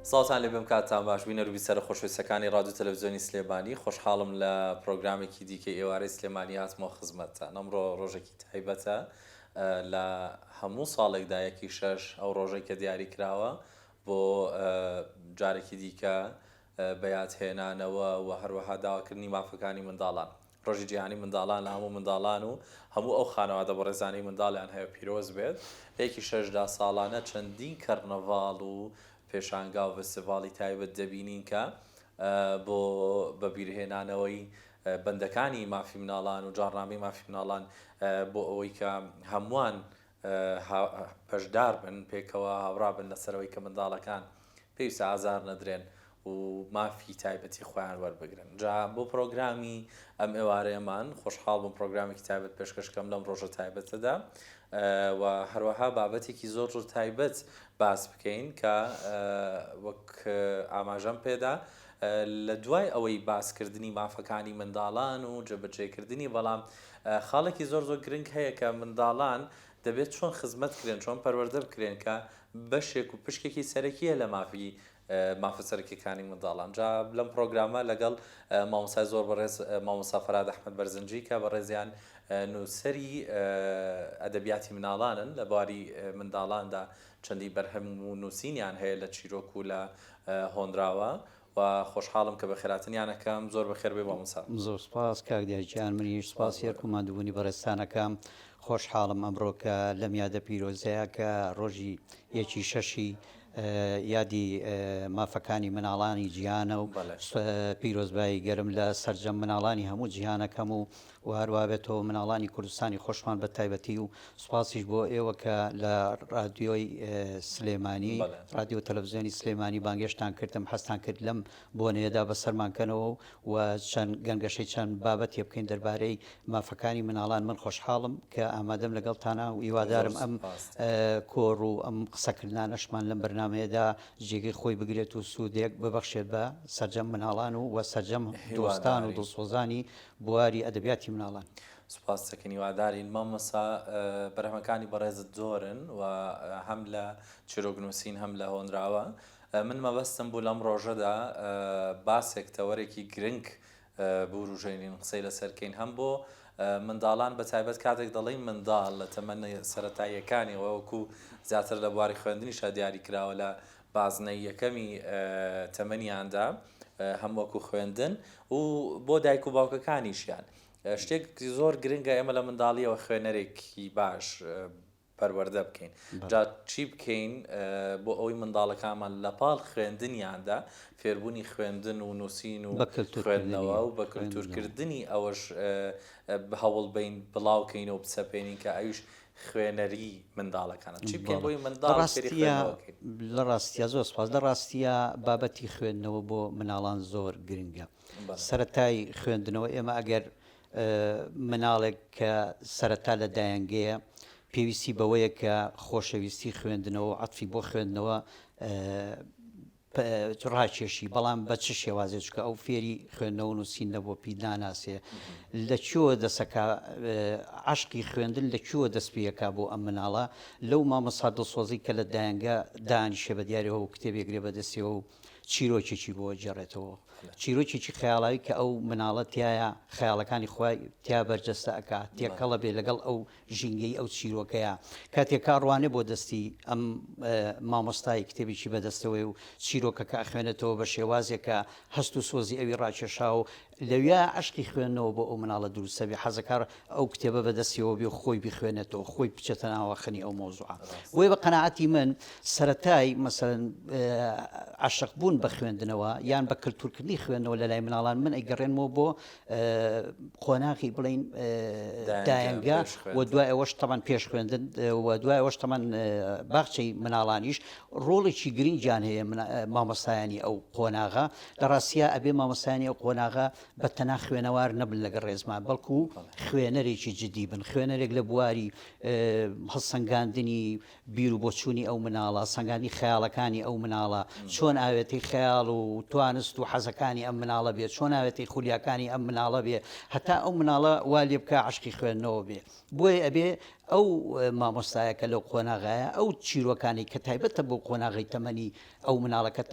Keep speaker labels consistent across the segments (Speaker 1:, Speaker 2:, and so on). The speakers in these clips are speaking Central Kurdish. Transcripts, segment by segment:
Speaker 1: ساڵتان لێ بم کاتتان باش بینە روبی سەر خۆشویستەکانی رادیو تەلەڤیزیۆنی سلێمانی خۆشحاڵم لە پرۆگرامێکی دیکەی ئێوارەی سلێمانی هاتمەوە خزمەتتان. ئەمڕۆ ڕۆژێکی تایبەتە لە هەموو ساڵێکدا یەکی شەش ئەو ڕۆژەی کە دیاری کراوە بۆ جارێکی دیکە بەیادهێنانەوە و هەروەها داواکردنی مافەکانی منداڵان. ڕۆژی جیهانی منداڵان لە هەموو منداڵان و هەموو ئەو خانەوادە بە ڕێزانەی منداڵیان هەیە پیرۆز بێت. یەکی شەشدا ساڵانە چەندین کەرنەڤاڵ و پێشانگا و فستیڤاڵی تایبەت دەبینین کە بۆ بەبیرهێنانەوەی بەندەکانی مافی مناڵان و جاڕنامەی مافی مناڵان بۆ ئەوەی کە هەمووان پەشدار بن پێکەوە هاوڕا بن لەسەرەوەی کە منداڵەکان پێویستە ئازار نەدرێن و مافی تایبەتی خۆیان وەربگرن. جا بۆ پرۆگرامی ئەم ئێوارەیەمان خۆشحاڵ بووم پرۆگرامێکی تایبەت پێشکەشکەم لەم ڕۆژە تایبەتەدا و هەروەها بابەتێکی زۆر تایبەت باس بکەین کە وەک ئاماژەم پێدا لە دوای ئەوەی باسکردنی مافەکانی منداڵان و جێبەجێکردنی بەڵام خاڵێکی زۆر گرنگ هەیە کە منداڵان دەبێت چۆن خزمەت کرێن چۆن پەروەردە بکرێن کە بەشێک و پشکێکی سەرەکیە لە مافە سەرەکیەکانی منداڵان. جا لەم پرۆگرامە لەگەڵ مامۆستای زۆر بەڕێز مامۆستا فەراد ئەحمەد بەرزنجی کە بەڕێزیان نووسەری ئەدەبیاتی مناڵانن لە بواری منداڵاندا چەندی بەرهەم و نووسینیان هەیە لە چیرۆک و لە هۆنراوە و خۆشحاڵم کە بە خێراتنیانەکەم زۆر بەخێر بێ بۆمەسا.
Speaker 2: زۆر سپاس کاک دیاجیان، منیش سپاس یەکومان دوبوونی بەڕێستانەکەم. خۆشحاڵم ئەمڕۆ کە لەم یادە پیرۆزەیە کە ڕۆژی یەکی شەشی یادی مافەکانی مناڵانی جیهانە و پیرۆزبایی گەرم لە سەرجەم مناڵانی هەموو جیهانەکەم و هەروە بێتەوە مناڵانی کوردستانی خۆشمان بە تایبەتی و سوپاسیش بۆ ئێوە کە لە رادیۆی سلێمانی رادیۆ تەلەڤیزیۆنی سلێمانی بانگێشتان کردم هەستان کرد لەم بۆنەیەدا بەسەرمانکەنەوە و چەند گەنگەشەی چەند بابەت یە بکەین دەربارەی مافەکانی مناڵان. من خۆشحاڵم کە ئامادەم لەگەڵتانە و هیوادارم ئەم کۆڕ و ئەم قسەکردانەشمان لەم بەرنامەیەدا جێگەی خۆی بگرێت و سوودێک ببەخشێت بە سەرجەم مناڵان و سەرجەم دۆستان و دڵسۆزانی بواری ئەدەبیاتی مناڵان.
Speaker 1: سوپاس دەکەین، هیوادارین مامۆستا بەرهەمەکانی بەڕێزت زۆرن و هەم لە چیرۆکنووسین هەم لە هۆنراوە. من مەبەستم بوو لەم ڕۆژەدا باسێک تەوەرێکی گرنگ بوروژێنین قسەی لەسەرکەین هەم بۆ منداڵان بە تایبەت کاتێک دەڵێن منداڵ لە تەمەنە سەرەتاییەکانی وەکو زیاتر لە بواری خوێندنیشە دیاری کراوە لە بازنەی یەکەمی تەمەنیاندا هەم وەکو خوێندن و بۆ دایک و باوکەکانیشیان شتێکی زۆر گرنگە ئێمە لە منداڵیەوە خوێنەرێکی باش پەروەردە بکەین. جا چی بکەین بۆ ئەوەی منداڵەکانمان لە پاڵ خوێندنیاندا فێربوونی خوێندن و نووسین و خوێندنەوە و بە کللتورکردنی ئەوەش هەوڵ بین بڵاوکەینەوە بچەپێنین کە ئەویش خوێنەری منداڵەکانە چی بکەین بۆی منداڵ
Speaker 2: لە ڕاستیە زۆر سپاس. لە ڕاستیە بابەتی خوێندنەوە بۆ مناڵان زۆر گرنگە. سەرەتای خوێندنەوە ئێمە ئەگەر مناڵێک کە سەرەتا لە دایانگەیە پێویستی بەوەیە کە خۆشەویستی خوێندنەوە و عەتفی بۆ خوێندنەوە ڕاکێشی، بەڵام بە چ شێوازێک کە ئەو فێری خوێندنەوە نووسین نەبووە پێی ناناسێ لەکوێوە دەسەکە عاشقی خوێندن لەکوێوە دەست پێیەکا بۆ ئەم مناڵە لەو مامۆستا دڵسۆزی کە لە دایانگە دانیشێ بە دیارەوە و کتێبێکرێ بەدەستیەوە و چیرۆکێکی بۆ جێڕێتەوە، چیرۆکێکی خەیاڵاوی کە ئەو مناڵە تایە خەیاڵەکانی خۆی تیا بەرجەستە ئەکا تێکەڵە بێ لەگەڵ ئەو ژینگەی ئەو چیرۆکەیە کاتێکا ڕوانێ بۆ دەستی ئەم مامۆستای کتێبێکی بەدەستەوەی و چیرۆکەکە خوێنێتەوە بە شێوازێکە هەست و سۆزی ئەوی ڕاکێشا و لەوێ عشقی خوێندنەوە بۆ ئەو مناڵە دروستە بێ حەزەکار ئەو کتێبە بەدەستیەوە بێ خۆی بخوێنێتەوە خۆی بچێتە ناوەخنی ئەو مۆزوعە. بۆیە بە قەناعەتی من سەرەتای مەسەڵەن عاشق بوون بە خوێندنەوە یان بە کللتورکردنی خوێندنەوە لە لای مناڵان من ئەیگەڕێنمەوە بۆ قۆناغی بڵین دایانگە و دوای ئەوەش تەمان پێش خوێندن و دوای ئەوەش تەمان باخچەی مناڵانیش ڕۆڵێکی گرنگیان هەیە مامۆستایانی ئەو قۆناغا. لە ڕاستیە ئەبێ مامۆستایانی ئەو قۆناغا بە تەنها خوێنەوار نەبن لەگەڵ ڕێزمان بەڵکو خوێنەرێکی جدی بن، خوێنەرێک لە بواری هەڵسەنگاندنی بیر و بۆچوونی ئەو مناڵە، سەنگاندنی خەیاڵەکانی ئەو مناڵە، چۆن ئاوێتی خەیاڵ و توانست و حەزەکانی ئەم مناڵە بێت، چۆن ئاوێتی خولیاکانی ئەم مناڵە بێ، هەتا ئەو مناڵە وا لێ بکە عشقی خوێندنەوە بێ. بۆیە ئەبێ ئەو مامۆستایەکە لەو قۆناغایە ئەو چیرۆکانی کە تایبەتە بۆ قۆناغی تەمەنی ئەو مناڵەکە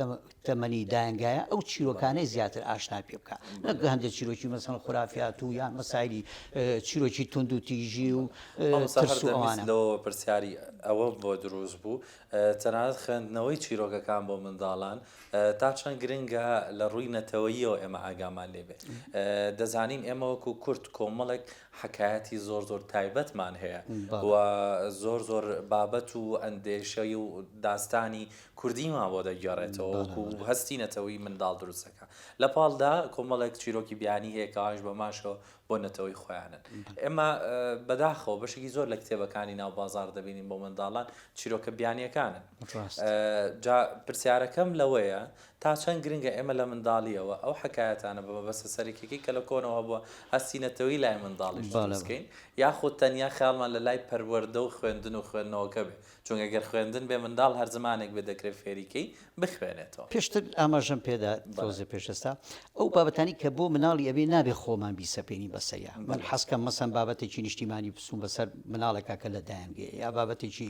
Speaker 2: تەمەنی دایانگایە ئەو چیرۆکانەی زیاتر ئاشنا پێ بکە نەک هەندێک چیرۆکی مەسەڵەن خورافات و یان مەسایلی چیرۆکی تونند و تیژی و ترس و ئەوانە
Speaker 1: لەوە پرسیاری ئەوە بۆ دروست بوو تەنانەت خوێندنەوەی چیرۆکەکان بۆ منداڵان تا چەند گرنگە لە ڕووی نەتەوەییەوە ئێمە ئاگامان لێبێ دەزانین ئێمە وەکو کورد کۆمەڵێک حکایەتی زۆر زۆر تایبەتمان هەیە و زۆر زۆر بابەت و ئەندێشەی و داستانی کوردیمان بۆ دەگەڕێتەوە وەکو هەستی نەتەوەی منداڵ دروستەکە لە پاڵدا کۆمەڵێک چیرۆکی بیانی هەیە کە ئاش بە ماشەوە بۆ نەتەوەی خۆیانن ئێمە بەداخەوە بەشێکی زۆر لە کتێبەکانی ناو بازار دەبینین بۆ منداڵان چیرۆکە بیانیەکانن جا پرسیارەکەم لەوەیە تا چەند گرنگە ئێمە لە منداڵیەوە ئەو حکایەتانە بەسە سەرێکێکی کە لە کۆنەوە بووە هەستی نەتەوەی لای منداڵیش دروستکەین یاخود تەنیا خیاڵمان لە لای پەروەردە و خوێندن و خوێندنەوەکە بێ چونکە ئەگەر خوێندن بێ منداڵ هەر زمانێک بێ دەکرێت فێریکەی بخوێنێتەوە
Speaker 2: پێشتر ئاماژەم پێدا تۆزێ پێشستا ئەو بابەتانی کە بۆ مناڵی ئەبێ نابێ خۆمان بیسەپێنی بەسەریە من حەزکەم مەسەن بابەتێکی نیشتیمانی بسوون بەسەر مناڵێکا کە لە دایانگێ یا بابەتێکی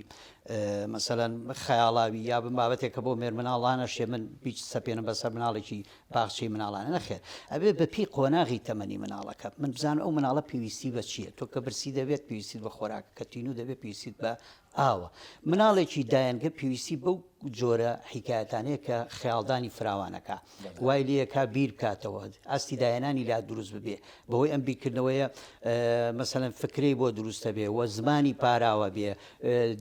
Speaker 2: مەسەلەن خەیاڵاوی یا بابەتێک کە بۆ مێر مناڵانە شێ من بیچ سەپێنم بەسەر مناڵێکی باخچەی مناڵانە نەخێر ئەبێ بەپی قۆناغی تەمەنی مناڵەکە من بزانم ئەو مناڵە پێویستی بە چییە تۆ کە برسی دەبێت پێویستیت بە خۆراک کە تین و دەبێت پێویستیت بە ئاوە مناڵێکی دایانگە پێویستی بەو جۆرە حیکایەتانەیە کە خەیاڵدانی فراوانەکە وای لەکە بیر بکاتەوە ئاستی دایانانی لا دروست ببێ بەهۆی ئەم بیرکردنەوەیە مەسەلەن فکرەی بۆ دروستە بێ وە زمانی پاراوە بێ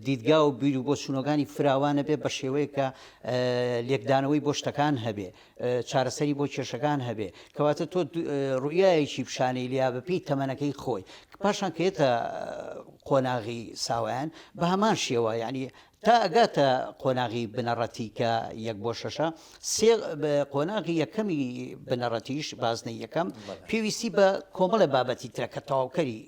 Speaker 2: دیدگا و بیر و بۆ چونۆگانی فراوانە بێ بە شێوەیە کە لێکدانەوەی بۆ شتەکان هەبێ چارەسەری بۆ کێشەکان هەبێ کەواتە تۆ ڕوئایەکی پیشانەی لیا بەپی تەمەنەکەی خۆی پاشان کێتە قۆناغی ساوایان بە هەمان شێوە یعنی تا ئەگاتە قۆناغی بنەڕەتی کە 1/6 سێ قۆناغی یەکەمی بنەڕەتیش بازنەی یەکەم پێویستی بە کۆمەڵە بابەتی ترەکە تەواوکەری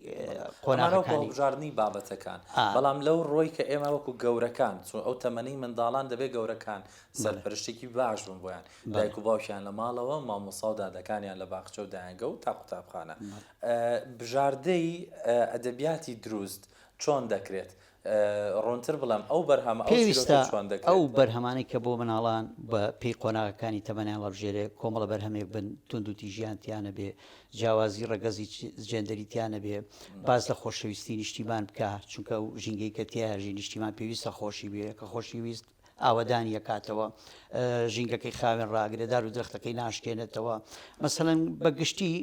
Speaker 2: قۆناغەکانی
Speaker 1: بژاردننی بابەتەکان بەڵام لەو ڕۆی کە ئێمە وەکو گەورەکان ئەو تەمەنی منداڵان دەبێت گەورەکان سەرپەرشتێکی باش بن بۆیان دایک و باوکیان لە ماڵەوە مامۆسا و دادەکانیان لە باخچە و دایانگە و تا قوتابخانە بژاردەی ئەدەبیاتی دروست چۆن دەکرێت ڕۆنتر بڵام ئەو بەرهەمە
Speaker 2: پێویستە ئەو بەرهەمانی کە بۆ مناڵان بە پێی قۆناغەکانی تەمەنیان لەبژێرێ کۆمەڵە بەرهەمێک بن تونند و تیژیانتیانە بێ جیاوازی ڕەگەزی جێندەریتیانە بێ باز لە خۆشەویستی نیشتیمان بکە چونکە و ژینگەی کە تیاژی نیشتیمان پێویستە خۆشی بێ کە خۆشیویست ئاوەدانی یەکاتەوە ژینگەکەی خاوێن ڕاگرێدار و درەختەکەی ناشکێنێتەوە مەسەڵەن بەگشتی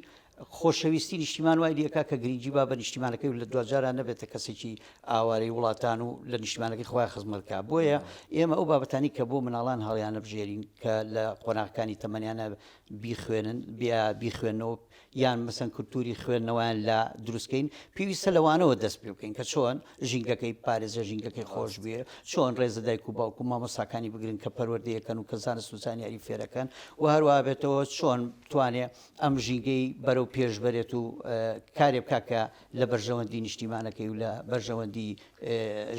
Speaker 2: خۆشەویستی نیشتیمان وای لەکە کە گرنگجی با بە نیشتیمانەکەی لە دوجاران نەبێتە کەسێکی ئاوارەی وڵاتان و لە نیشتیمانەکەی خۆی خزمەتکە بۆیە ئێمە ئەو بابەتانی کە بۆ مناڵان هەڵیانە بژێرین کە لە قۆناغەکانی تەمەنیانە بیخوێنن بیخوێنەوە یان مەسەن کولتوری خوێندنەوەیان لە دروستکەین پێویستە لەوانەوە دەست پێ بکەین کە چۆن ژینگەکەی پارێزە ژینگەکەی خۆش بێ چۆن ڕێزە دایک و باوکو مامۆساکانی بگرن کە پەروەردەیەکەن و کە زانست و زانیاری فێرەکەن و هەروە بێتەوە چۆن توانێ ئەم ژینگەی بەرەو پێش بەرێت و کارێ بکاکە لە بەرژەوەندی نیشتیمانەکەی و لە بەرژەوەندی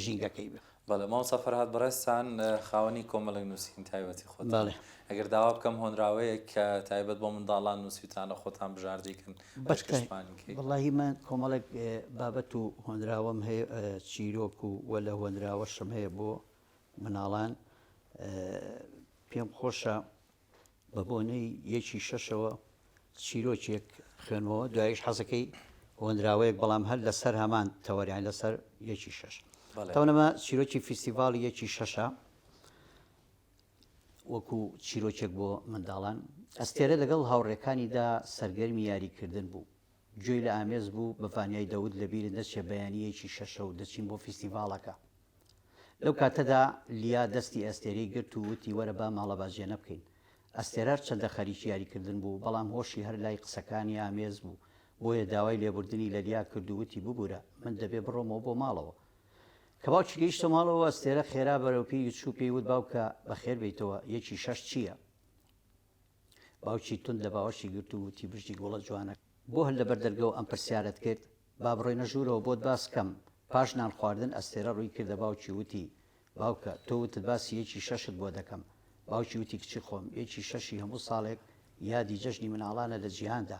Speaker 2: ژینگەکەی بێ
Speaker 1: بەڵێ مامۆستا فەرهاد بەڕێستان خاوەنی کۆمەڵێک نووسین تایبەتی خۆت
Speaker 2: بەڵێ
Speaker 1: ئەگەر داوا بکەم هۆنراوەیە کە تایبەت بۆ منداڵان نووسیتانە خۆتان بژاردیکن
Speaker 2: وەڵاهی من کۆمەڵێک بابەت و هۆنراوەم هەیە چیرۆک و وە لە هۆنراوەشم هەیە بۆ مناڵان پێم خۆشە بە بۆنەی 1/6ەوە چیرۆکێک خوێنەوە دوایش حەزەکەی هۆنراوەیەک بەڵام هەر لەسەر هەمان تەوەریان لەسەر 1/6 تاونەمە چیرۆکی فیستیڤاڵی 1/6 وەکو چیرۆکێک بۆ منداڵان ئەستێرە لەگەڵ هاوڕێکانیدا سەرگەرمی یاریکردن بوو گوێی لە ئامێز بوو بەڤانیای دەود لەبیرە دەچێ بەیانیەکی 6 و دەچین بۆ فیستیڤاڵەکە لەو کاتەدا لیا دەستی ئەستێرەی گرت و وتی وەرە با ماڵەبازیێنە بکەین ئەستێرار چەندە خەریکی یاریکردن بوو بەڵام هۆشی هەر لای قسەکانی ئامێز بوو بۆیە داوای لێبوردنی لە لیا کرد و وتی ببوورە من دەبێ بڕۆمەوە بۆ ماڵەوە کە باوکی گەیشتە ماڵەوە ئەستێرە خێرا بەرەوپی چوو پێی وت باوکە بەخێر بیتەوە 1/6 چییە؟ باوکی تند لە باوەشی گرت و وتی بژی گوڵە جوانە بۆ هەر لە بەردەرگەوە ئەم پرسیارەت کرد با بڕۆینە ژوورەوە بۆت باس کەم پاش نان خواردن ئەستێرە ڕووی کردە باوکی وتی باوکە تۆ وتت باسی 1/6ت بۆ دەکەم باوکی وتی کچی خۆم 1/6 هەموو ساڵێک یادی جەژنی مناڵانە لە جیهاندا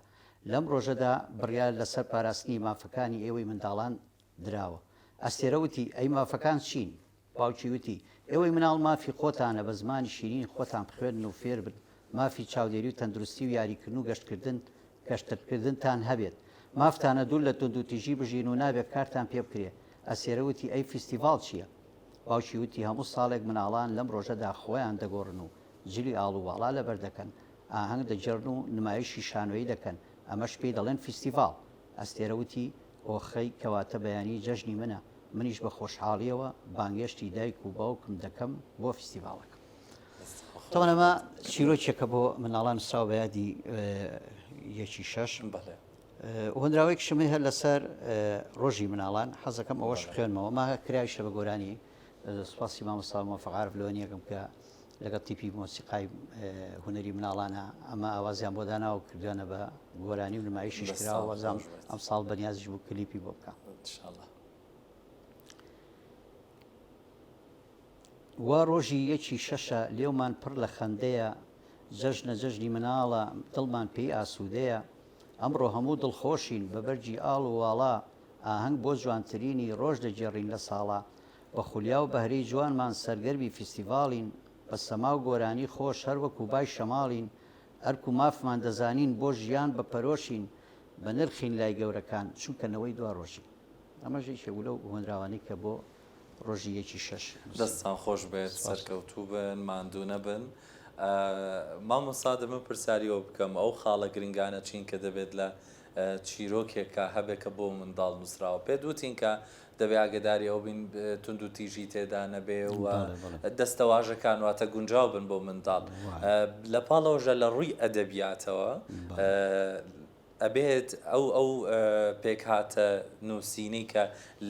Speaker 2: لەم ڕۆژەدا بڕیار لەسەر پاراستنی مافەکانی ئێوەی منداڵان دراوە ئەستێرەوتی ئەی مافەکان چین باوکی وتی ئێوەی مناڵ مافی خۆتانە بە زمانی شیرین خۆتان بخوێن و فێر بن مافی چاودێری و تەندروستی و یاریکردن و گەشتکردنتان هەبێت مافتانە دوور لە تند و تیژی بژین و نابێت کارتان پێ بکرێ ئەسێرەوتی ئەی فیستیڤال چییە باوکی وتی هەموو ساڵێک مناڵان لەم ڕۆژەدا خۆیان دەگۆڕن و جلی ئاڵوواڵا لەبەر دەکەن ئاهەنگ دەجێڕن و نمایشی شانۆیی دەکەن ئەمەش پێی دەڵێن فیستیڤال ئەستێرەوتی ئۆخەی کەواتە بەیانی جەژنی منە منیش بە خۆشحاڵیەوە بانگێشتی دایک و باوکم دەکەم بۆ فیستیڤالەکە تەوانەمە چیرۆکێکە بۆ مناڵان ساو بەیادی یەکی شەش هۆنراوەیەک شمەی هەر لەسەر ڕۆژی مناڵان حەزەکەم ئەوەش بخوێنمەوە ما کراویشە بە گۆرانی سوپاسی مامۆستا مۆفەقعارف لەوەنیەکەم کە لەگەڵ تیپی مۆسیقای هونەری مناڵانە ئەمە ئاوازیان بۆ داناوە کردوانە بە گۆرانی و نمایشیش کراوە وەزام ئەم ساڵ بەنیازیش بوو کلیپی بۆ بکە وا ڕۆژی یەکی شەشە لێومان پڕ لە خەندەیە جەژنە جەژنی مناڵە دڵمان پێی ئاسوودەیە ئەمڕۆ هەموو دڵخۆشین بە بەرجی ئاڵ و واڵا ئاهەنگ بۆ جوانترینی ڕۆژ دەجێڕین لە ساڵە بە خولیا و بەهرەی جوانمان سەرگەرمی فیستیڤالین بە سەما و گۆرانی خۆش هەر وەکو بای شەماڵین ئەرک و مافمان دەزانین بۆ ژیان بە پەرۆشین بە نرخین لای گەورەکان چونکەنەوەی دوا ڕۆژی ئەمەژی شەو لەو هۆنراوانی کە بۆ ڕۆژی یەکی شەش
Speaker 1: دەستان خۆش بێت سەرکەوتوو بن ماندوو نەبن مامۆستا دەمە پرسیاریەوە بکەم ئەو خاڵە گرنگانە چین کە دەبێت لە چیرۆکێکە هەبێکە بۆ منداڵ نووسراوە پێ دووتین کە دەبێ ئاگداری ئەو بین تند و تیژی تێدا نەبێ و دەستەواژەکان واتە گونجاو بن بۆ منداڵ لە پاڵەوەژە لە ڕووی ئەدەبیاتەوە ئەبێت ئەو پێک هاتە نووسینی کە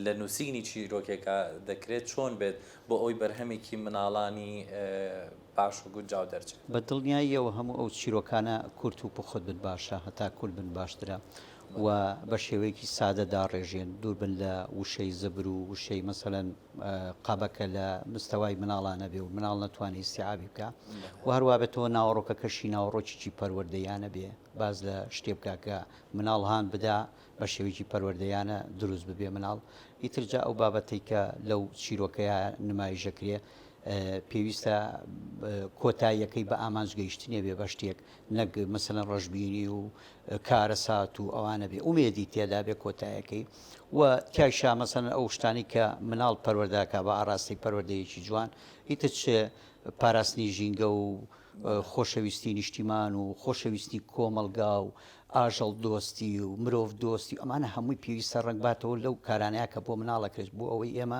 Speaker 1: لە نووسینی چیرۆکێکە دەکرێت چۆن بێت بۆ ئەوی بەرهەمێکی مناڵانی باش و گونجاو دەرچێت
Speaker 2: بە دڵنیاییەوە هەموو ئەو چیرۆکانە کورت و پخۆت بن باشە هەتا کورد بن باشترە و بە شێوەیەکی سادەدا ڕێژێن دوور بن لە وشەی زەبر و وشەی مەسەلەن قابەکە لە مستەوای مناڵانە بێ و مناڵ نەتوانێت استیعابی بکە و هەروە بێتەوە ناوەڕۆکەکەشی ناوەڕۆکیی پەروەردەیانە بێ باز لە شتێ بکە کە مناڵ هاان بدا بە شێوەیەکی پەروەردەیانە دروست ببێ مناڵ ئیترجا ئەو بابەتەی کە لەو چیرۆکەیە نمایشەکرێ پێویستە کۆتاییەکەی بە ئامانجگەیشتنێ بێ بە شتێک نەک مەسەلەن ڕەشببیینی و کارە سات و ئەوانە بێ ئومێدی تێدا بێ کۆتاییەکەی و تایشا مەسەلەن ئەو شتانی کە مناڵ پەروەردەکە بە ئاراستی پەروەردەیەکی جوان ئیتر پاراستنی ژینگە و خۆشەویستی نیشتیمان و خۆشەویستی کۆمەلگا و ئاژەڵ دۆستی و مرۆڤ دۆستی و ئەمانە هەمووی پێویستە ڕنگباتەوە لەو کارانەیە کە بۆ مناڵەکرێت بۆ ئەوەی ئێمە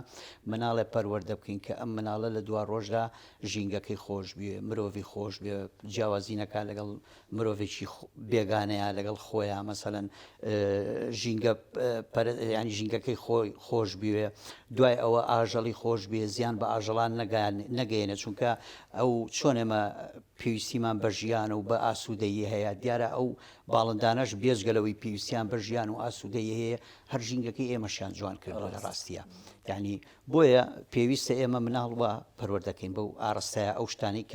Speaker 2: مناڵێ پەروەردە بکەین کە ئەم مناڵە لە دوا ڕۆژدا ژینگەکەی خۆش بێ مرۆڤی خۆش بێ جیاوازینەکە لەگەڵ مرۆڤێکی بێگانەیە لەگەڵ خۆیان مەسەلەن ینی ژینگەکەی خۆی خۆش بوێ دوای ئەوە ئاژەڵی خۆش بێ زیان بە ئاژەڵان نەگەێنێ چونکە ئەو چۆن ئێمە پێویستیمان بە ژیان و بە ئاسوودەیی هەیە دیارە ئەو باڵندانەش بێزگەلەوەی پێویستیان بە ژیان و ئاسوودەیی هەیە هەر ژینگەکەی ئێمەشیان جوان کردو لە ڕاستیە یعنی بۆیە پێویستە ئێمە مناڵوە پەروەردەکەین بەو ئاڕستەیە ئەو شتانی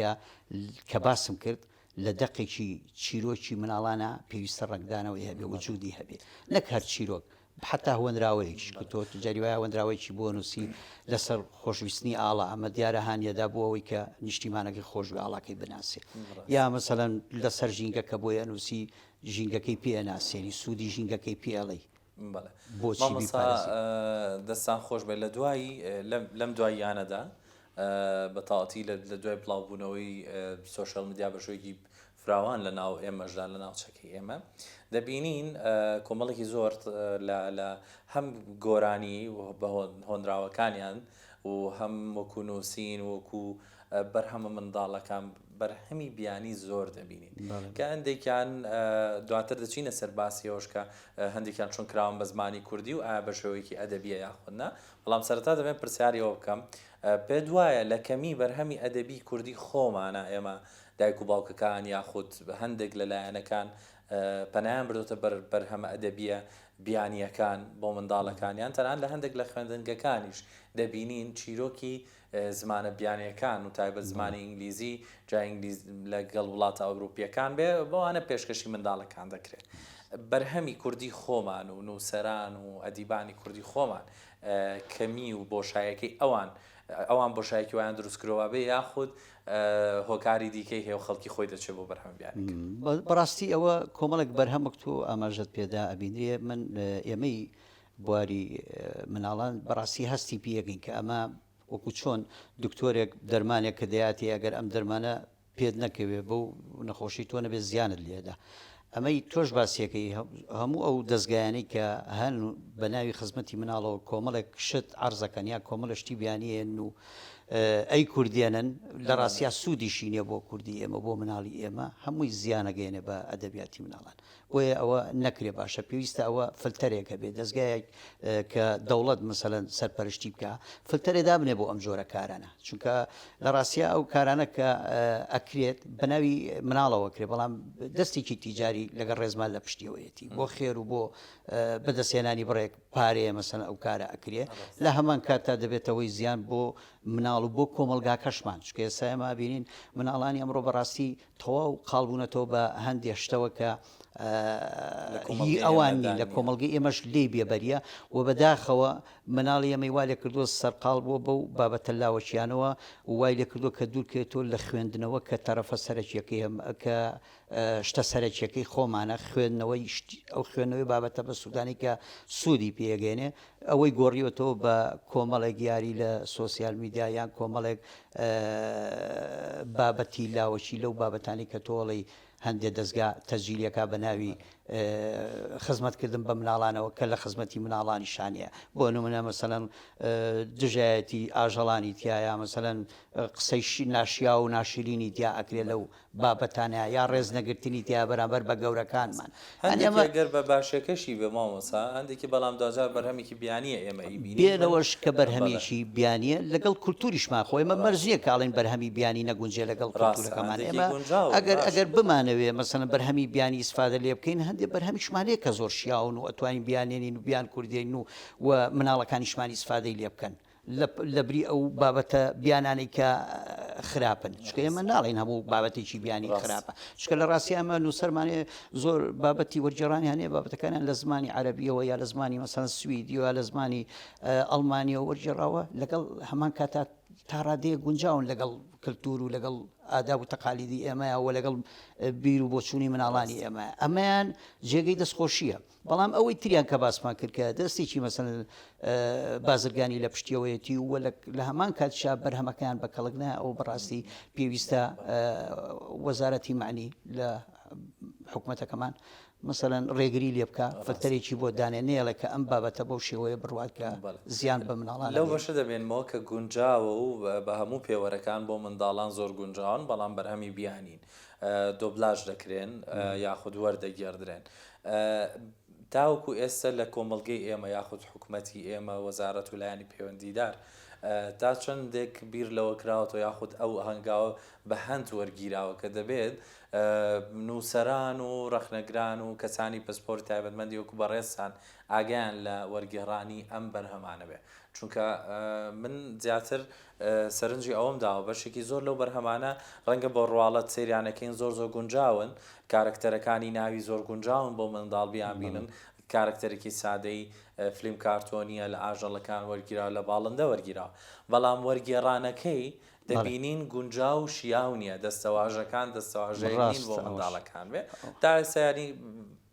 Speaker 2: کە باسم کرد لە دەقێکی چیرۆکی مناڵانە پێویستە ڕنگدانەوەی هەبێ وجودی هەبێ نەک هەر چیرۆک حتا هۆنراوەیەکیش کە تۆ جاریوایە هۆنراوەیەکی بۆ نووسی لەسەر خۆشویستنی ئاڵا ئەمە دیارە هاانیەدا بۆ ئەوەی کە نیشتیمانەکەی خۆشوی ئاڵاکەی بناسێ یا مەسەلەن لەسەر ژینگەکە بۆیە نووسی ژینگەکەی پێناسێنی سوودی ژینگەکەی پێڵی
Speaker 1: دەستان خۆش بێت لە دوایی لەم دواییانەدا بەتاڵەتی لە دوای بڵاوبوونەوەی سۆشەل میدیا بەشۆیەکی فراوان لە ناو ئێمەشدا لە ناوچەکەی ئێمە دەبینین کۆمەڵێکی زۆر لە هەم گۆرانی بە هۆنراوەکانیان و هەم وەکو نووسین وەکو بەرهەمە منداڵەکان بەرهەمی بیانی زۆر دەبینین کە هەندێکیان دواتر دەچینە سەر باسیەوەش کە هەندێکیان چۆن کراون بە زمانی کوردی و ئایا بە شێوەیەکی ئەدەبیە یاخودنا بەڵام سەرەتا دەبێت پرسیاریەوە بکەم پێ دوایە لە کەمی بەرهەمی ئەدەبی کوردی خۆمانە ئێمە دایک و باوکەکان یاخود هەندێک لەلایەنەکان پەنایان بردوتە بەرهەمە ئەدەبیە بیانیەکان بۆ منداڵەکانیان تەنان لە هەندێک لە خوێندنگەکانیش دەبینین چیرۆکی زمانە بیانیەکان و تایبەت زمانی ئینگلیزی جا ئینگلیز لەگەڵ وڵاتە ئەوروپیەکان بێ بەوانە پێشکەشی منداڵەکان دەکرێت بەرهەمی کوردی خۆمان و نووسەران و ئەدیبانی کوردی خۆمان کەمی و بۆشایەکەی ئەوان بۆشایەکی وایان دروستکرۆوە بێ یاخود هۆکاری دیکەی هەیە و خەڵکی خۆی دەچێت بۆ بەرهەم بیانەکە.
Speaker 2: بەڕاستی ئەوە کۆمەڵێک بەرهەمک تۆ ئاماژەت پێدا ئەبینێ من ئێمەی بواری مناڵان بەڕاستی هەستی پێەکەین کە ئەمە وەکو چۆن دکتۆرێک دەرمانێک کە دەیاتی ئەگەر ئەم دەرمانە پێت نەکەوێ بەو نەخۆشی تۆ نەبێت زیانت لێدا. ئەمەی تۆش باسیەکەی هەموو ئەو دەستگایانی کە هەن بە ناوی خزمەتی مناڵەوە کۆمەڵێک شت عرضەکەن یا کۆمەڵە شتی بیانیێن و ئەی کوردیانن لە ڕاستیا سوودیشی نییە بۆ کوردی ئێمە بۆ مناڵی ئێمە هەمووی زیانەگەێنێ بە ئەدەبیاتی مناڵان بۆیە ئەوە نەکرێ باشە پێویستە ئەوە فلتەرێکە بێت دەستگایەک کە دەوڵەت مەسەلەن سەرپەرشتی بکە فلتەرێدا بنێ بۆ ئەم جۆرە کارانە چونکە لە ڕاستیا ئەو کارانە کە ئەکرێت بە ناوی مناڵەوە کرێ بەڵام دەستێکی تیجاری لەگەڵ ڕێزمان لە پشتیەوەیەتی بۆ خێر و بۆ بەدەستێنانی بڕێک پارەیە مەسەن ئەو کارە ئەکرێ لە هەمان کاتتا دەبێتەوەی زیان بۆ مناڵ و بۆ کۆمەلگا کەشمان چکە ئێستا ئێمە بینین مناڵانی ئەمڕۆ بەڕاستی تەواو قاڵبوونەتەوە بە هەندێک شتەوە کە ئەوانی لە کۆمەلگەی ئێمەش لێ بێبەریە و بەداخەوە مناڵی ئەمەی وا لێ کردووە سەرقاڵ بووە بەو بابەتە لاوەچیانەوە و وای لێ کردووە کە دوورکێتەوە لە خوێندنەوە کە تەرەفە سەرەکیەکەی کە شتە سەرەکیەکەی خۆمانە خوێندنەوەی ئەو خوێندنەوەی بابەتە بە سوودانی کە سوودی پێگەێنێ ئەوەی گۆڕیوەتەوە بە کۆمەڵێک یاری لە سۆسیال میدیا یان کۆمەڵێک بابەتی لاوەچی لەو بابەتانی کە تۆڵی هەندێک دەستگا تەجیلەکە بە ناوی خزمەتکردن بە مناڵانەوە کە لە خزمەتی مناڵانی شانە بۆ نمونە مەسەلەن دژایەتی ئاژەڵانی تایە مەسەلەن قسەی ناشیا و ناشرینی تیا ئەکرێت لەو بابەتانەیە یا ڕێز نەگرتنی تیا بەرامبەر بە گەورەکانمان
Speaker 1: هەندێکگەر بە باشەکەشی بە مامۆسا هەندێکی بەڵام داجار بەرهەمێکی بیانیە ئێمە
Speaker 2: بێنەوەش کە بەرهەمێکی بیانیە لەگەڵ کولتوریشمان خۆ ئێمە مەرزیە کاڵین بەرهەمی بیانی نەگونجێ لەگەڵ کولتورەکەمان ئێمە ئەگەر بمانەوێ مەسەلەن بەرهەمی بیانی ئیسفادە لێ بکەین هەندێک بەرهەمیشمانەیە کە زۆر شیاون و ئەتوانین بیانێنین و بیان کوردین و مناڵەکانیشمانی ئیسفادەی لێ بکەن لە بری ئەو بابەتە بیانانی کە خراپن چکە ئێمە ناڵین هەموو بابەتێکی بیانی خراپە چکە لە ڕاستی ئەمە نووسەرمانێ زۆر بابەتی وەرجێڕانی هەنێ بابەتەکانیان لە زمانی عەرەبیەوە یا لە زمانی مەسەلەن سویدیەوە لە زمانی ئەڵمانیەوە وەرجێڕاوە لەگەڵ هەمان کاتا تا ڕادەیە گونجاون لەگەڵ کللتور و لەگەڵ ئاداب و تەقالیدی ئێمەیەوە لەگەڵ بیر و بۆچوونی مناڵانی ئێمە ئەمەیان جێگەی دەستخۆشیە بەڵام ئەوەی تریان کە باسمان کرد کە دەستێکی مەسەلەن بازرگانی لە پشتیەوەیەتی و لە هەمان کاتشا بەرهەمەکان بە کەڵک ئەو بەڕاستی پێویستە وەزارەتی معنی لە حکوومەتەکەمان مثلەن ڕێگری لێ بکە فلتەرێکی بۆ دانێنێڵە کە ئەم بابەتە بەو شێوەیە بڕواتکە زیان بە مناڵان
Speaker 1: لەو بەشە دەبێنمەوە کە گونجاوە و بە هەموو پێوەرەکان بۆ منداڵان زۆر گونجاون بەڵام بەرهەمی بیانین دۆبلاژ دەکرێن یاخود وەردەگێڕدرێن تاوەکو ئێستا لە کۆمەڵگەی ئێمە یاخود حکوومەتی ئێمە وەزارەت و لایانی پەیوەندیدار تا چەندێک بیر لەوە کراوەوە یاخود ئەو هەنگاوە بە هەند وەرگیراوە کە دەبێت نووسەران و ڕەخنەگران و کەسانی پسپۆری تایبەتمەندی وەکو بەڕێستان ئاگیان لە وەرگێڕانی ئەم بەرهەمانە بێ چونکە من زیاتر سەرنجی ئەوەم داوە بەشێکی زۆر لەو بەرهەمانە ڕەنگە بۆ ڕواڵەت سریانەکەین زۆر گونجاون کارکتەرەکانی ناوی زۆر گونجاون بۆ منداڵ بیان بینن کارکتەرێکی سادەی فلیم کارتۆنیە لە ئاژەڵەکان وەرگیرا لە باڵندە وەرگیرا بەڵام وەرگێڕانەکەی دەبینین گونجاو و شیاو نییە دەستەواژەکان دەستەواژەیەین بۆ منداڵەکان بێ تا ئێستا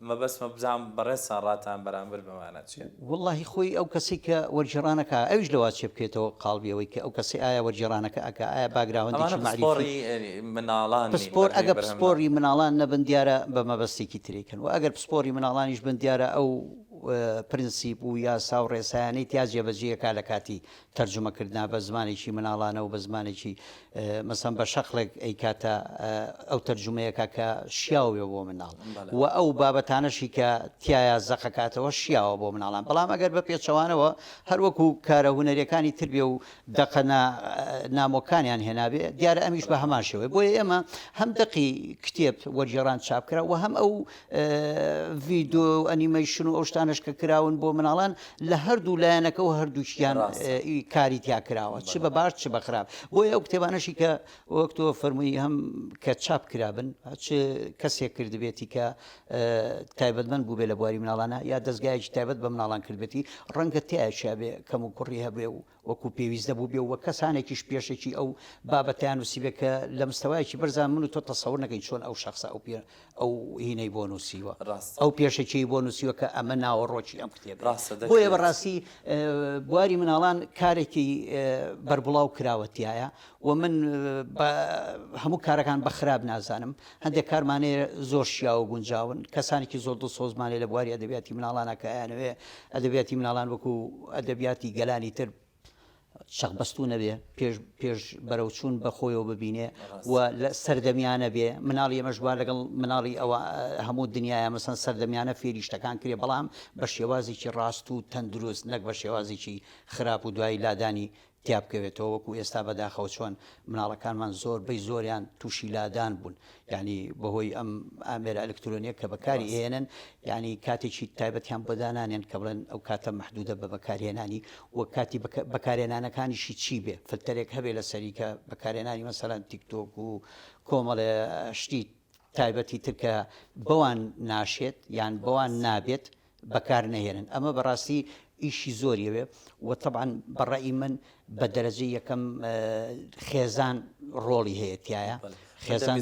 Speaker 1: مەبەستمە بزانم بەڕێستان ڕاتان بەرامبەر بمانە چیە
Speaker 2: وڵڵاهی خۆی ئەو کەسی کە وەرجێڕانەکە ئەوش لەوا چێ بکێتەوە قاڵبیەوەی کە ئەو کەسی ئایا وەرجێڕانەکە ئەکە ئایا باگراوەندێکی
Speaker 1: معریفی مناڵان
Speaker 2: پسپۆر ئەگە پسپۆری مناڵان نەبن دیارە بە مەبەستێکی تریکن و ئەگەر پسپۆری مناڵانیش بن دیارە ئەو پرینسیپ و یاسا و ڕێسایانەی تیا جێبەجێیەکە لە کاتی تەرجمەکردنا بە زمانێکی مناڵانە و بە زمانێکی مەسەن بە شەقڵێک ئەی کاتە ئەو تەرجمەیەکە کە شیاوێ بۆ مناڵ و ئەو بابەتانەشی کە تایە زەقەکاتەوە شیاوە بۆ مناڵان بەڵام ئەگەر بە پێچەوانەوە هەروەکو کارە هونەریەکانی تربێ و دەقە نامۆکانیان هێنابێ دیارە ئەمیش بە هەمان شێوەیە بۆیە ئێمە هەم دەقی کتێب وەرجێڕان چاپکرا و هەم ئەو ڤیدۆ ئەنیمەیشن و ئەو شتانە ئەوانش کە کراون بۆ مناڵان لە هەردوو لایەنەکە و هەردووشیان کاری تیا کراوە چ بە باش چ بە خراپ بۆیە ئەو کتێبانەشی کە وەکتۆ فەرمووی هەم کە چاپ کرابن چ کەسێک کردبێتی کە تایبەتمەند بوو بێ لە بواری مناڵانە یا دەستگایکی تایبەت بە مناڵان کردبێتی ڕەنگە تایشا بێ کەم و کوڕی هەبێ و وەکو پێویستە بوو بێ و کەسانێکیش پێشێکی ئەو بابەتیان وسیبێ کە لە مستەوایکی بەرزان من و تۆ تەسەور نەکەین چۆن ئەو شخصە ئەو هینەی بۆ نووسیوە ئەو پێشێکی بۆ نووسیوە کە ئەمە ناوەڕۆکی ئەم کتێب بۆیە بەڕاستی بواری مناڵان کارێکی بەربڵاو کراوەتیایە و من هەموو کارەکان بە خراپ نازانم هەندێک کارمانەیە زۆر شیا و گونجاون کەسانێکی زۆر دڵ سۆزمانێ لە بواری ئەدەبیاتی مناڵانەکەیانوێ ئەدەبیاتی مناڵان وەکو ئەدەبیاتی گەلانی تر شەخبەستوو نەبێ پێش بەرەوچوون بەخۆیەوە ببینێ و لە سەردەمیانە بێ مناڵی ئەمەشوار لەگەڵ مناڵی ئەوە هەموو دنیاە مەسەن سەردەمیانە فێری شتەکان کرێ بەڵام بە شێوازێکی ڕاست و تەندروست نەک بە شێوازێکی خراپ و دوایی لادانی تیا بکەوێتەوە وەکو ئێستا بەداخەوە چۆن مناڵەکانمان زۆربەی زۆریان تووشی لادان بوون یعنی بەهۆی ئەم ئامێرە ئەلکترۆنیە کە بەکاری هێنن ینی کاتێکی تایبەتیان بۆدانانێن کە بڵێن ئەو کاتە مەحدودە بە بەکارهێنانی و کاتی بەکارهێنانەکانیشی چی بێ فلتەرێک هەبێ لە سەریکە بەکارهێنانی مەسەلەن تیکتۆک و کۆمەڵێ شتی تایبەتی ترکە بەوان ناشێت یان بەوان نابێت بەکار نەهێنن ئەمە بەڕاستی ئیشی زۆریەوێ و طبعاً بەڕای من بە دەرەجە یەکەم خێزان ڕۆڵی هەیەتیایە خێزان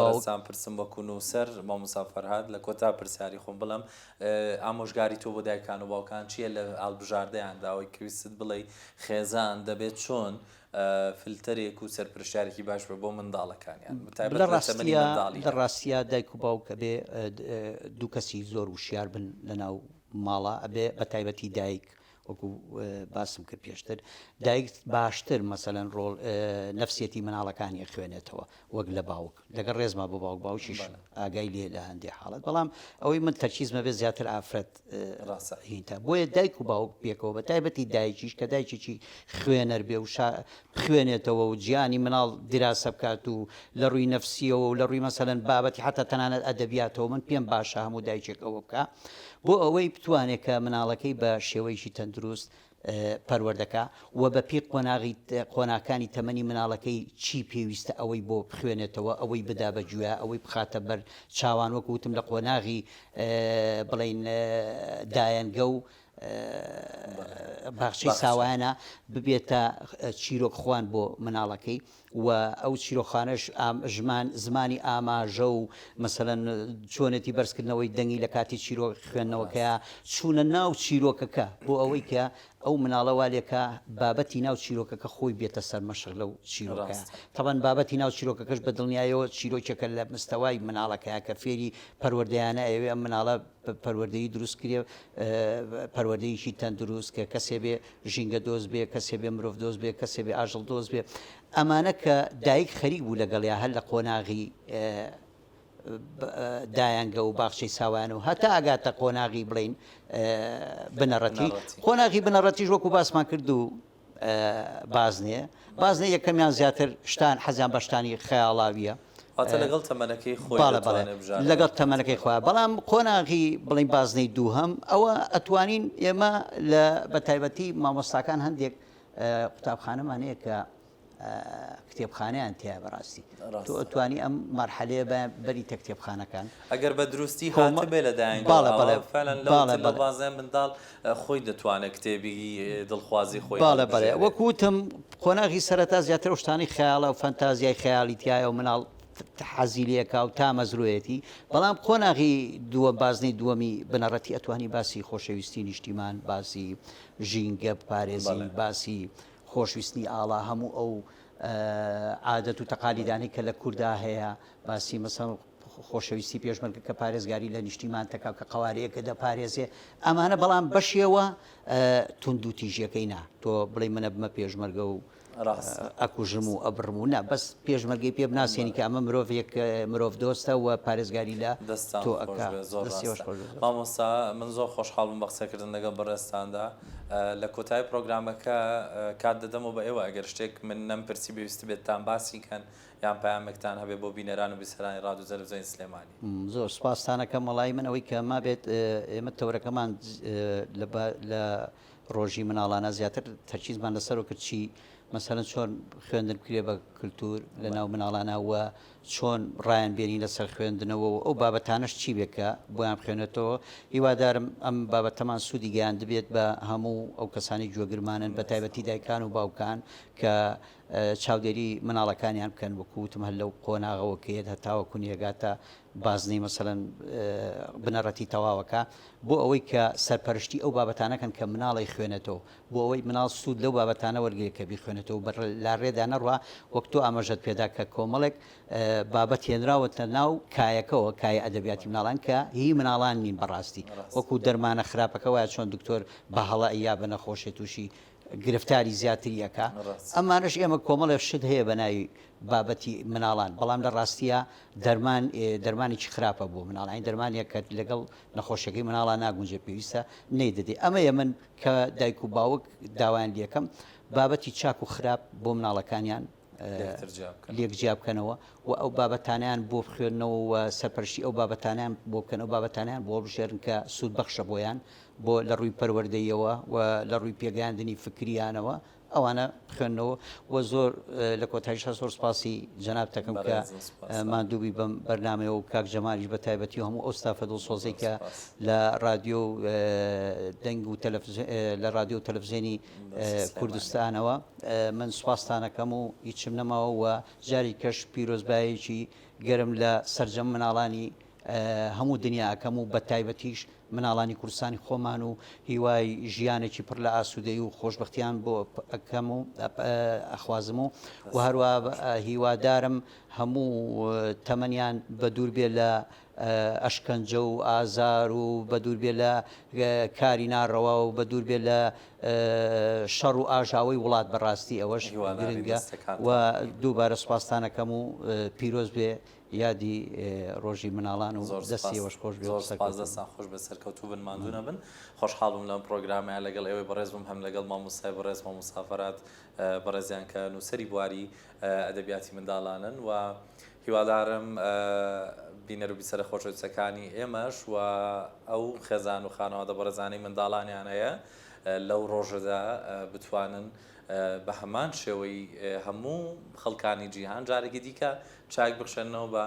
Speaker 1: باوسان پرسم وەکو نووسەر مامۆستا فەرهاد لە کۆتا پرسیاری خۆم بڵم ئامۆژگاری تۆ بۆ دایکان و باوکان چییە لە ئاڵبژاردەیاندا ئەوەی کەویست بڵێ خێزان دەبێت چۆن فلتەرێک و سەرپرشارێکی باش بە بۆ منداڵەکانیان
Speaker 2: لە ڕاستیە دایک و باوکە بێ دوو کەسی زۆر وشیار بن لەناو ماڵە ئەبێ بە تایبەتی دایک وەکو باسم کرد پێشتر دایک باشتر مەسەلەن ڕۆڵ نەفسیەتی مناڵەکانی خوێنێتەوە وەک لە باوک لەگەڵ ڕێزما بۆ باوک باوکیش ئاگای لێ لە هەندێک حاڵەت بەڵام ئەوەی من تەرکیزمە بێت زیاتر ئافرەت هینتە بۆیە دایک و باوک پێکەوە بە تایبەتی دایکیش کە دایکێکی خوێنەر بێ و خوێنێتەوە و گیانی مناڵ دراسە بکات و لە ڕووی نەفسیەوە و لە ڕووی مەسەلەن بابەتی حتا تەنانەت ئەدەبیاتەوە من پێم باشە هەموو دایکێک ئەوە بکە بۆ ئەوەی بتوانێت کە مناڵەکەی بە شێوەیەکی تەندروست پەروەردەکە و بە پێی قۆناکانی تەمەنی مناڵەکەی چی پێویستە ئەوەی بۆ بخوێنێتەوە ئەوەی بدا بەگوێ ئەوەی بخاتە بەر چاوان وەکوتم لە قۆناغی بڵین دایەنگە و باخچەی ساوایانە ببێتە چیرۆک خوان بۆ مناڵەکەی و ئەو چیرۆخانەش زمانی ئاماژە و مەسەلەن چۆنێتی بەرزکردنەوەی دەنگی لە کاتی چیرۆک خوێندنەوەکەیە چوونە ناو چیرۆکەکە بۆ ئەوەی کە ئەو مناڵەوا لێکە بابەتی ناو چیرۆکەکە خۆی بێتە سەر مەشق لەو چیرۆکە تەبەن بابەتی ناو چیرۆکەکەش بە دڵنیایەوە چیرۆکێکە لە مستەوای مناڵەکەیە کە فێری پەروەردەیانە ئەوێ ئەم مناڵە پەروەردەیی دروست کرێ پەروەردەیەکی تەندروست کە کەسێ بێ ژینگە دۆست بێ کەسێ بێ مرۆڤ دۆست بێ کەسێ بێ ئاژەڵ دۆست بێ ئەمانە کە دایک خەریک بوو لەگەڵیا هەر لە قۆناغی دایانگە و باخچەی ساوان و هەتا ئاگاتە قۆناغی بڵین بنەڕەتی قۆناغی بنەڕەتیش وەکو باسمان کرد و بازنێ یەکەمیان زیاتر شتان حەزیان بە شتانی خەیاڵاویە
Speaker 1: لەگەڵ تەمەنەکەی خۆی
Speaker 2: لەگەڵ تەمەنەکەی خۆیان بەڵام قۆناغی بڵین بازنەی دووهەم ئەوە ئەتوانین ئێمە لە بەتایبەتی مامۆستاکان هەندێک قوتابخانەمان هەیە کە کتێبخانەیان تیا بەڕاستی تۆ ئەتوانی ئەم مەرحەلەیە بەریتە کتێبخانەکان
Speaker 1: ئەگەر بە دروستی هاتە بێ لە دایان لە بازیان منداڵ خۆی دەتوانێت کتێبی دڵخوازی خۆی
Speaker 2: بەڵێ وەکوتم قۆناغی سەرەتا زیاتر شتانی خەیاڵە و فەنتازیای خەیاڵی تایە و مناڵ حەزیلەکە و تا مەزروێتی بەڵام قۆناغی دووە بازنەی دووەمی بنەڕەتی ئەتوانی باسی خۆشەویستی نیشتیمان باسی ژینگە پارێزی باسی خۆشویستنی ئاڵا هەموو ئەو عادەت و تەقالیدانی کە لە کووردا هەیە باسی مەسەڵ خۆشەویستی پێشمەرگە کە پارێزگاری لە نیشتیمان تەکا کە قوارەیەکە دەپارێزێ ئەمانە بەڵام بەشێوە تونند و تیژیەکەی نا تۆ بڵێ منە بمە پێشمەرگە و ئەکوژم و ئەبڕم و نا بەس پێشمەرگەی پێ بناسیێنی کە ئەمە مرۆڤێک مرۆڤ دۆستە و پارێزگاری لە
Speaker 1: دەستان مامۆستا من زۆر خۆشحاڵم بە قسەکردن لەگەڵ بەڕێستاندا لە کۆتای پرۆگرامەکە کات دەدەمەوە بە ئێوە ئەگەر شتێک من نەمپرسی بەویست بێتتان باسی کەن یان پامێکتان هەبێ بۆ بینەران و بیسەرانی ڕادیۆ تەلەڤیزیۆنی سلێمانی.
Speaker 2: زۆر سپاسانەکەم وەڵی من ئەوەی کە ما بێت ئێمە تەورەکەمان لە ڕۆژی مناڵانە زیاتر تەرکیزمان لەسەر و کردچی مەسەرەن چۆن خوێندن کرێ بە کللتور لە ناو مناڵانەوە چۆن ڕایان بێنی لەسەر خوێندنەوە و ئەو بابەتانش چی بێکە بۆیان خوێنێتەوە هیوادارم ئەم بابەتەمان سوودی گەیان دەبێت بە هەموو ئەو کەسانی گوێگرمانن بە تایبەتی دایکان و باوکان کە چاودێری مناڵەکانیان بکەن وەکوتم هەر لەو قۆناغەوە کێت هەتاوە کونیێگاتە بازنەی مەسەرەن بنەڕەتی تەواوەکە بۆ ئەوەی کە سەرپەرشتی ئەو بابەتانەکەن کە مناڵی خوێنێتەوە بۆ ئەوەی مناڵ سوود لەو بابەتانە وەرگێت کە بیخوێنێتەوە لا ڕێدا نەڕوا وەک تۆ ئاماژەت پێدا کە کۆمەڵێک بابەت هێنراوەتە ناو کایەکەەوە کای ئەدەبیاتی مناڵان کە هی مناڵان نین بەڕاستی وەکو دەرمانە خراپەکە وایە چۆن دکتۆر بە هەڵە یا بە نەخۆشێت تووشی گرفتاری زیاتریەکە ئەمانش ئێمە کۆمەڵێ شت هەیە بە ناوی بابەتی مناڵان بەڵام لە ڕاستیە دەرمانێکی خراپە بۆ مناڵین دەرمانێک کە لەگەڵ نەخۆشیەکەی مناڵان ناگونجێ پێویستە نەیدەدێ ئەمەیە من کە دایک و باوک داوایان لەکەم بابەتی چاک و خراپ بۆ مناڵەکانیان لێکجیا بکەنەوە و ئەو بابەتانیان بۆ بخوێنەوە و سەرپەرشتی ئەو بابەتانیان بۆ بکەن ئەو بابەتانیان بۆ بژێرن کە سوود بەخشە بۆیان بۆ لە ڕووی پەروەردەیەوە و لە ڕووی پێگەاندنی فکریانەوە ئەوانە خوێندنەوە و زۆر لە کۆتاییشە زۆر سپاسی جەنابتەکەم کە ماندووبی بەم بەرنامەوە و کاک جەمالیش بە تایبەتی و هەموو ئەوستافە دڵسۆزەی کە لە رادیۆ دەنگ و لە رادیۆ و تەلەڤیزیۆنی کوردستانەوە من سوپاسانەکەم و هیچم نەماوە و جاری کەش پیرۆزبایەکی گەرم لە سەرجەم مناڵانی هەموو دنیاکەم و بە تایبەتیش مناڵانی کوردستانی خۆمان و هیوای ژیانێکی پڕ لە ئاسوودەی و خۆشببختیان بۆ ئەەکەم و ئەخوازم و هەروە هیوادارم هەموو تەمەنیان بە دوور بێ لە ئەشکەنجە و ئازار و بە دوور بێ لە کاری ناڕەوە و بە دوور بێ لە شەڕ و ئاژاوی وڵات بەڕاستی ئەوەش گرنگە و دووبارە سوپاسانەکەم و پیرۆز بێ یادی ڕۆژی مناڵان و دەستیەوەش خۆش
Speaker 1: دەستان خۆش بە سەرکەوتوو بن ماندوو نەبن خۆشحاڵ بووم لەم پرۆگرامە لەگەڵ ئێوەی بەڕێز بووم هەم لەگەڵ مامۆستای بەڕێز مامۆسافەرات بەڕێزیان کە نووسەری بواری ئەدەبیاتی منداڵانن و هیوادارم بینەر و بیسەرە خۆشەویستەکانی ئێمەش و ئەو خێزان و خانەوادە بەڕێزانەی منداڵانیان هەیە لەو ڕۆژەدا بتوانن بە هەمان شێوەی هەموو خەڵکانی جیهان جارێکی دیکە چاک بخشێنەوە بە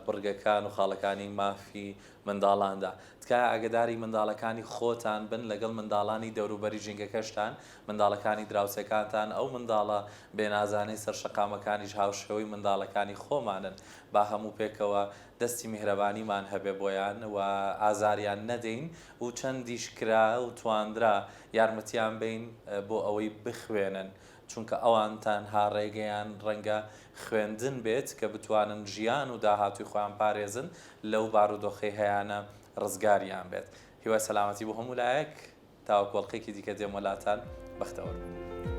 Speaker 1: بڕگەکان و خاڵەکانی مافی منداڵاندا تکایە ئاگداری منداڵەکانی خۆتان بن لەگەڵ منداڵانی دەوروبەری ژینگەکەشتان منداڵەکانی دراوسەکانتان ئەو منداڵە بێنازانەی سەرشەقامەکانیش هاوشێوەی منداڵەکانی خۆمانن با هەموو پێکەوە دەستی میهرەبانیمان هەبێ بۆیان و ئازاریان نەدەین و چەندیش کرا و تواندرا یارمەتیان بین بۆ ئەوەی بخوێنن چونکە ئەوانتان هاڕێگەیان ڕەنگە خوێندن بێت کە بتوانن ژیان و داهاتوی خۆیان پارێزن لەو بارودۆخەی هەیەە ڕزگاریان بێت هیوای سەلامەتی بۆ هەموو لایەک تاوەکوەڵقێکی دیکە دێم وڵاتان بەختەوەر.